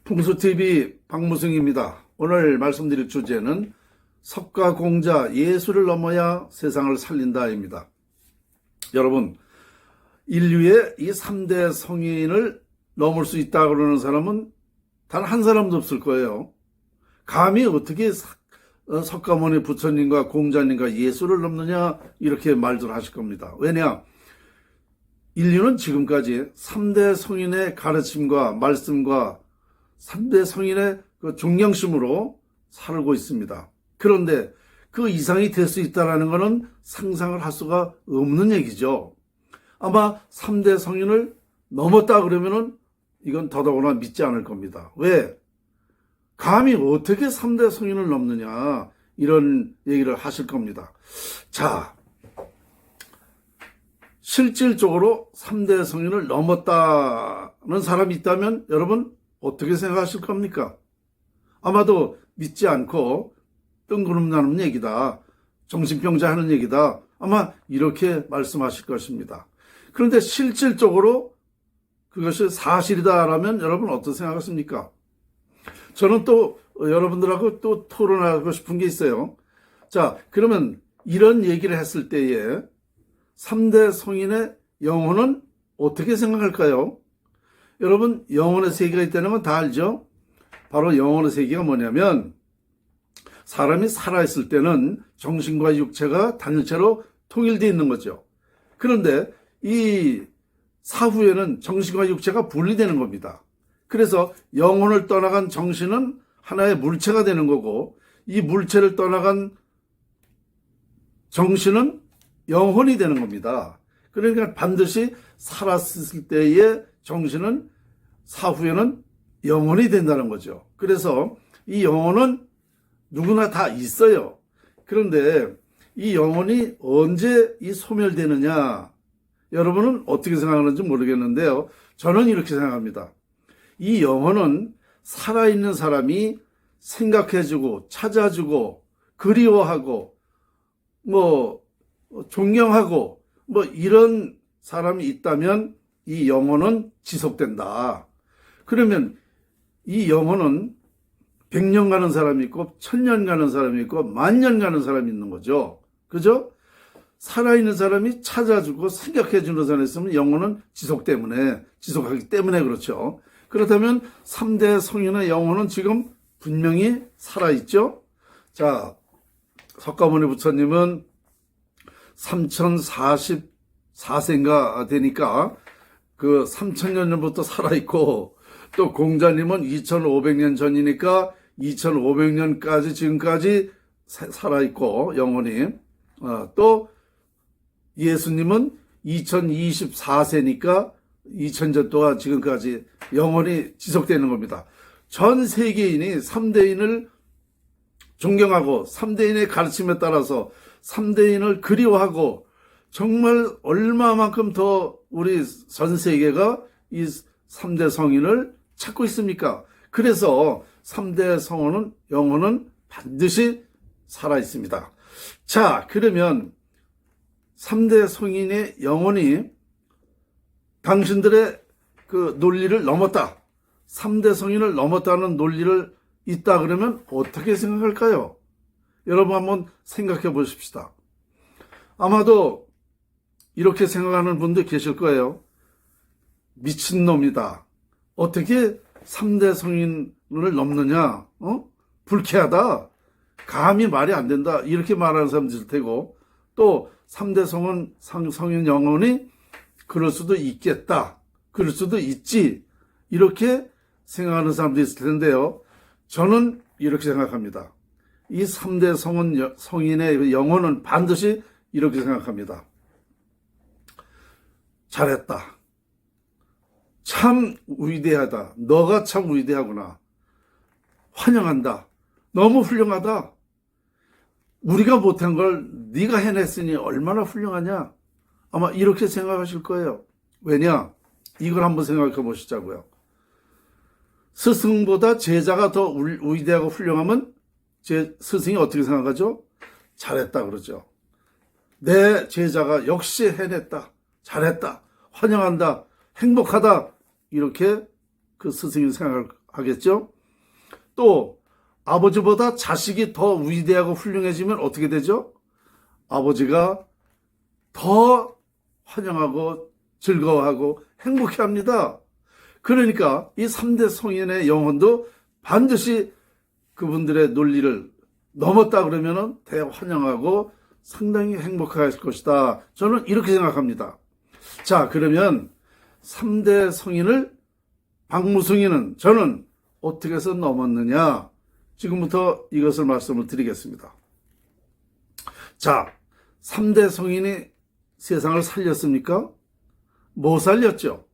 풍수TV 박무승입니다. 오늘 말씀드릴 주제는 석가공자 예수를 넘어야 세상을 살린다입니다. 여러분, 인류의 이 3대 성인을 넘을 수 있다 그러는 사람은 단 한 사람도 없을 거예요. 감히 어떻게 석가모니 부처님과 공자님과 예수를 넘느냐 이렇게 말들 하실 겁니다. 왜냐? 인류는 지금까지 3대 성인의 가르침과 말씀과 3대 성인의 그 존경심으로 살고 있습니다. 그런데 그 이상이 될 수 있다는 것은 상상을 할 수가 없는 얘기죠. 아마 3대 성인을 넘었다 그러면은 이건 더더구나 믿지 않을 겁니다. 왜? 감히 어떻게 3대 성인을 넘느냐 이런 얘기를 하실 겁니다. 자, 실질적으로 3대 성인을 넘었다는 사람이 있다면 여러분 어떻게 생각하실 겁니까? 아마도 믿지 않고 뜬구름 나는 얘기다, 정신병자 하는 얘기다, 아마 이렇게 말씀하실 것입니다. 그런데 실질적으로 그것이 사실이다라면 여러분 어떻게 생각하십니까? 저는 또 여러분들하고 또 토론하고 싶은 게 있어요. 자, 그러면 이런 얘기를 했을 때에 3대 성인의 영혼은 어떻게 생각할까요? 여러분, 영혼의 세계가 있다는 건 다 알죠? 바로 영혼의 세계가 뭐냐면 사람이 살아있을 때는 정신과 육체가 단일체로 통일되어 있는 거죠. 그런데 이 사후에는 정신과 육체가 분리되는 겁니다. 그래서 영혼을 떠나간 정신은 하나의 물체가 되는 거고 이 물체를 떠나간 정신은 영혼이 되는 겁니다. 그러니까 반드시 살았을 때의 정신은 사후에는 영혼이 된다는 거죠. 그래서 이 영혼은 누구나 다 있어요. 그런데 이 영혼이 언제 소멸되느냐? 여러분은 어떻게 생각하는지 모르겠는데요. 저는 이렇게 생각합니다. 이 영혼은 살아있는 사람이 생각해주고 찾아주고 그리워하고 존경하고 이런 사람이 있다면 이 영혼은 지속된다. 그러면 이 영혼은 100년 가는 사람이 있고 1000년 가는 사람이 있고 10,000년 가는 사람이 있는 거죠. 그죠? 살아있는 사람이 찾아주고 생각해주는 사람이 있으면 영혼은 지속하기 때문에 그렇죠. 그렇다면 3대 성인의 영혼은 지금 분명히 살아있죠. 자, 석가모니 부처님은 3044세인가 되니까 그 3000년 전부터 살아있고 또 공자님은 2500년 전이니까 2500년까지 지금까지 살아있고 영혼이 또 예수님은 2024세니까 2000년 동안 지금까지 영혼이 지속되는 겁니다. 전 세계인이 3대인을 존경하고 3대인의 가르침에 따라서 3대인을 그리워하고 정말 얼마만큼 더 우리 전 세계가 이 3대 성인을 찾고 있습니까? 그래서 3대 성원은 영혼은 반드시 살아있습니다. 자, 그러면 3대 성인의 영혼이 당신들의 그 논리를 넘었다. 3대 성인을 넘었다는 논리를 있다 그러면 어떻게 생각할까요? 여러분 한번 생각해 보십시다. 아마도 이렇게 생각하는 분도 계실 거예요. 미친놈이다. 어떻게 3대 성인을 넘느냐? 불쾌하다. 감히 말이 안 된다. 이렇게 말하는 사람도 있을 테고 또 3대 성인 영혼이 그럴 수도 있겠다. 그럴 수도 있지. 이렇게 생각하는 사람도 있을 텐데요. 저는 이렇게 생각합니다. 이 3대 성인의 영혼은 반드시 이렇게 생각합니다. 잘했다. 참 위대하다. 너가 참 위대하구나. 환영한다. 너무 훌륭하다. 우리가 못한 걸 네가 해냈으니 얼마나 훌륭하냐. 아마 이렇게 생각하실 거예요. 왜냐? 이걸 한번 생각해 보시자고요. 스승보다 제자가 더 위대하고 훌륭하면 스승이 어떻게 생각하죠? 잘했다 그러죠. 내 제자가 역시 해냈다. 잘했다. 환영한다. 행복하다. 이렇게 그 스승이 생각할 하겠죠? 또 아버지보다 자식이 더 위대하고 훌륭해지면 어떻게 되죠? 아버지가 더 환영하고 즐거워하고 행복해합니다. 그러니까 이 3대 성인의 영혼도 반드시 그분들의 논리를 넘었다 그러면 대환영하고 상당히 행복할 것이다. 저는 이렇게 생각합니다. 자, 그러면 3대 성인을 박무승이는 저는 어떻게 해서 넘었느냐? 지금부터 이것을 말씀을 드리겠습니다. 자, 3대 성인이 세상을 살렸습니까? 못 살렸죠.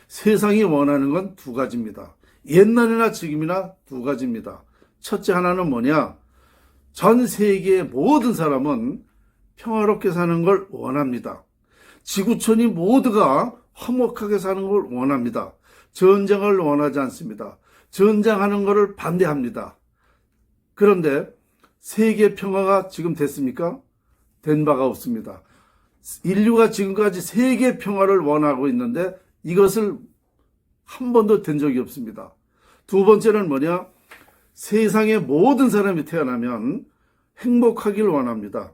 세상이 원하는 건 두 가지입니다. 옛날이나 지금이나 두 가지입니다. 첫째 하나는 뭐냐? 전 세계의 모든 사람은 평화롭게 사는 걸 원합니다. 지구촌이 모두가 화목하게 사는 걸 원합니다. 전쟁을 원하지 않습니다. 전쟁하는 것을 반대합니다. 그런데 세계 평화가 지금 됐습니까? 된 바가 없습니다. 인류가 지금까지 세계 평화를 원하고 있는데 이것을 한 번도 된 적이 없습니다. 두 번째는 뭐냐? 세상의 모든 사람이 태어나면 행복하길 원합니다.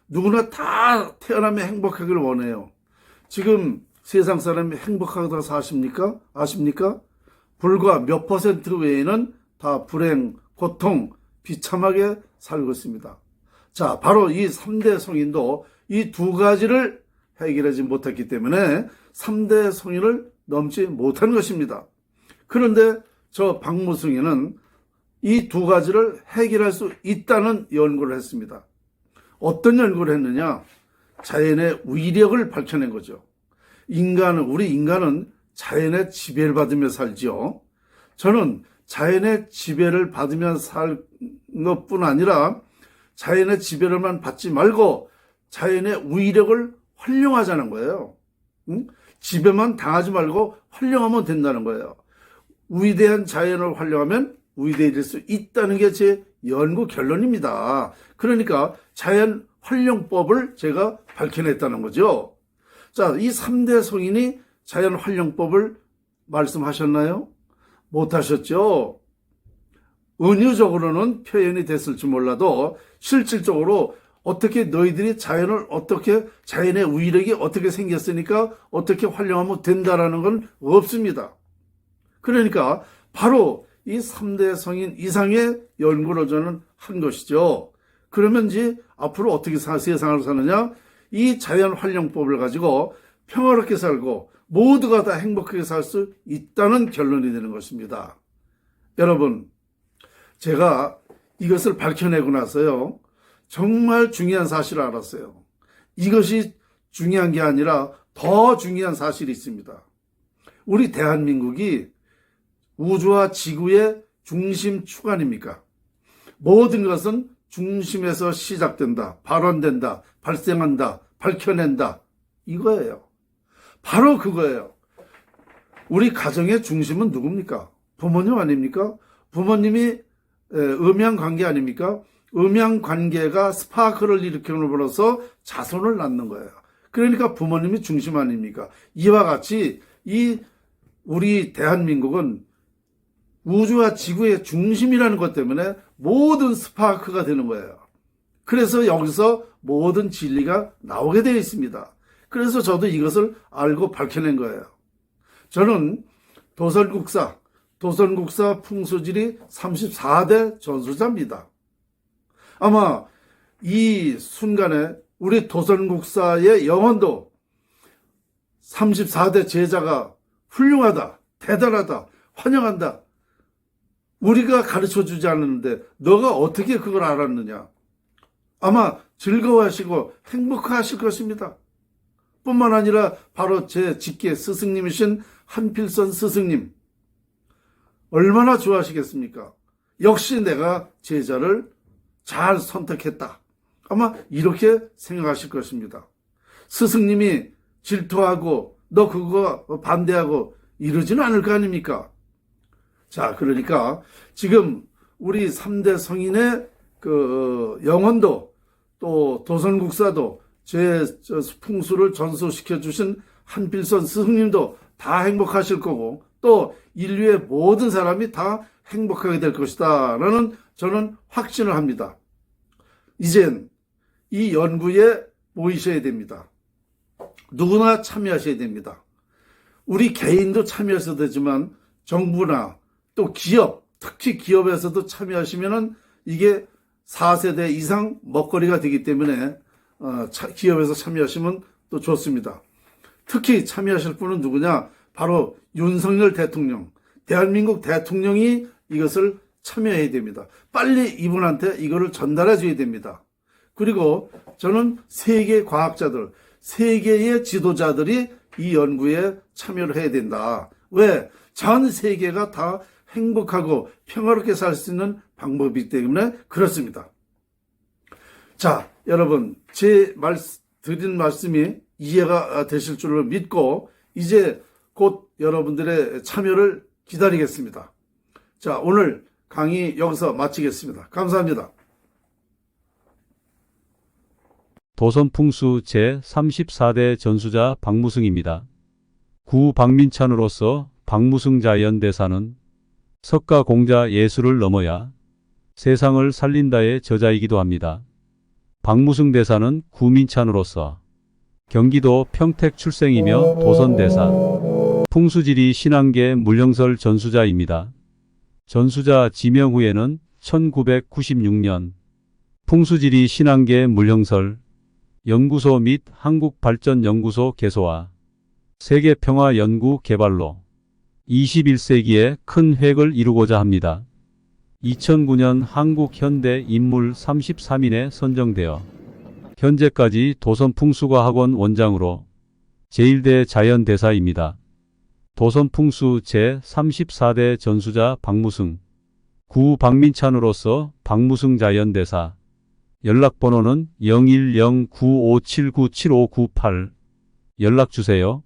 누구나 다 태어나면 행복하길 원해요. 지금 세상 사람이 행복하다 사십니까? 아십니까? 불과 몇 퍼센트 외에는 다 불행, 고통, 비참하게 살고 있습니다. 자, 바로 이 3대 성인도 이 두 가지를 해결하지 못했기 때문에 3대 성인을 넘지 못한 것입니다. 그런데 저 박무승이는 이 두 가지를 해결할 수 있다는 연구를 했습니다. 어떤 연구를 했느냐? 자연의 위력을 밝혀낸 거죠. 우리 인간은 자연의 지배를 받으며 살지요. 저는 자연의 지배를 받으며 살 것뿐 아니라 자연의 지배를만 받지 말고 자연의 위력을 활용하자는 거예요. 지배만 당하지 말고 활용하면 된다는 거예요. 위대한 자연을 활용하면 위대해질 수 있다는 게 제 연구 결론입니다. 그러니까 자연 활용법을 제가 밝혀냈다는 거죠. 자, 이 3대 성인이 자연 활용법을 말씀하셨나요? 못하셨죠? 은유적으로는 표현이 됐을지 몰라도 실질적으로 어떻게 너희들이 자연의 위력이 어떻게 생겼으니까 어떻게 활용하면 된다라는 건 없습니다. 그러니까 바로 이 3대 성인 이상의 연구를 저는 한 것이죠. 그러면 이제 앞으로 어떻게 세상을 사느냐? 이 자연 활용법을 가지고 평화롭게 살고 모두가 다 행복하게 살 수 있다는 결론이 되는 것입니다. 여러분, 제가 이것을 밝혀내고 나서요, 정말 중요한 사실을 알았어요. 이것이 중요한 게 아니라 더 중요한 사실이 있습니다. 우리 대한민국이 우주와 지구의 중심축 아닙니까? 모든 것은 중심에서 시작된다, 발원된다, 발생한다, 밝혀낸다. 이거예요. 바로 그거예요. 우리 가정의 중심은 누굽니까? 부모님 아닙니까? 부모님이 음양관계 아닙니까? 음양관계가 스파크를 일으킴으로써 자손을 낳는 거예요. 그러니까 부모님이 중심 아닙니까? 이와 같이 우리 대한민국은 우주와 지구의 중심이라는 것 때문에 모든 스파크가 되는 거예요. 그래서 여기서 모든 진리가 나오게 되어 있습니다. 그래서 저도 이것을 알고 밝혀낸 거예요. 저는 도선국사 풍수지리 34대 전수자입니다. 아마 이 순간에 우리 도선국사의 영혼도 34대 제자가 훌륭하다, 대단하다, 환영한다. 우리가 가르쳐주지 않았는데 너가 어떻게 그걸 알았느냐. 아마 즐거워하시고 행복하실 것입니다. 뿐만 아니라 바로 제 직계 스승님이신 한필선 스승님. 얼마나 좋아하시겠습니까? 역시 내가 제자를 잘 선택했다. 아마 이렇게 생각하실 것입니다. 스승님이 질투하고 너 그거 반대하고 이러지는 않을 거 아닙니까? 자, 그러니까 지금 우리 3대 성인의 그 영혼도 또 도선국사도 제 풍수를 전수시켜 주신 한필선 스승님도 다 행복하실 거고 또 인류의 모든 사람이 다 행복하게 될 것이다 라는 저는 확신을 합니다. 이젠 이 연구에 모이셔야 됩니다. 누구나 참여하셔야 됩니다. 우리 개인도 참여하셔도 되지만 정부나 또 기업, 특히 기업에서도 참여하시면은 이게 4세대 이상 먹거리가 되기 때문에 기업에서 참여하시면 또 좋습니다. 특히 참여하실 분은 누구냐? 바로 윤석열 대통령, 대한민국 대통령이 이것을 참여해야 됩니다. 빨리 이분한테 이거를 전달해 줘야 됩니다. 그리고 저는 세계 과학자들, 세계의 지도자들이 이 연구에 참여를 해야 된다. 왜? 전 세계가 다 행복하고 평화롭게 살 수 있는 방법이기 때문에 그렇습니다. 자, 여러분, 제 드린 말씀이 이해가 되실 줄로 믿고 이제 곧 여러분들의 참여를 기다리겠습니다. 자, 오늘 강의 여기서 마치겠습니다. 감사합니다. 도선풍수 제34대 전수자 박무승입니다. 구 박민찬으로서 박무승 자연대사는 석가공자 예술을 넘어야 세상을 살린다의 저자이기도 합니다. 박무승 대사는 구민찬으로서 경기도 평택 출생이며 도선대사, 풍수지리 신앙계 물령설 전수자입니다. 전수자 지명 후에는 1996년 풍수지리 신앙계 물령설 연구소 및 한국발전연구소 개소와 세계평화연구 개발로 21세기에 큰 획을 이루고자 합니다. 2009년 한국현대인물 33인에 선정되어 현재까지 도선풍수과학원 원장으로 제1대 자연대사입니다. 도선풍수 제34대 전수자 박무승, 구 박민찬으로서 박무승 자연대사, 연락번호는 010-9579-7598 연락주세요.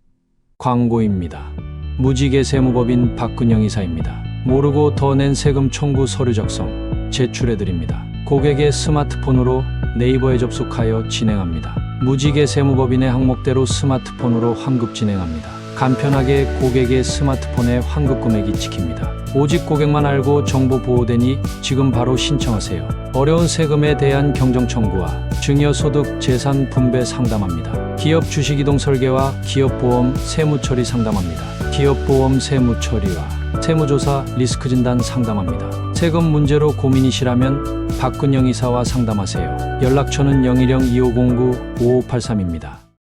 광고입니다. 무지개 세무법인 박근영 이사입니다. 모르고 더 낸 세금 청구 서류 작성 제출해드립니다. 고객의 스마트폰으로 네이버에 접속하여 진행합니다. 무지개 세무법인의 항목대로 스마트폰으로 환급 진행합니다. 간편하게 고객의 스마트폰에 환급 금액이 찍힙니다. 오직 고객만 알고 정보 보호되니 지금 바로 신청하세요. 어려운 세금에 대한 경정 청구와 증여소득 재산 분배 상담합니다. 기업 주식이동 설계와 기업보험 세무처리 상담합니다. 기업보험 세무처리와 세무조사 리스크 진단 상담합니다. 세금 문제로 고민이시라면 박근영 이사와 상담하세요. 연락처는 010-2509-5583입니다.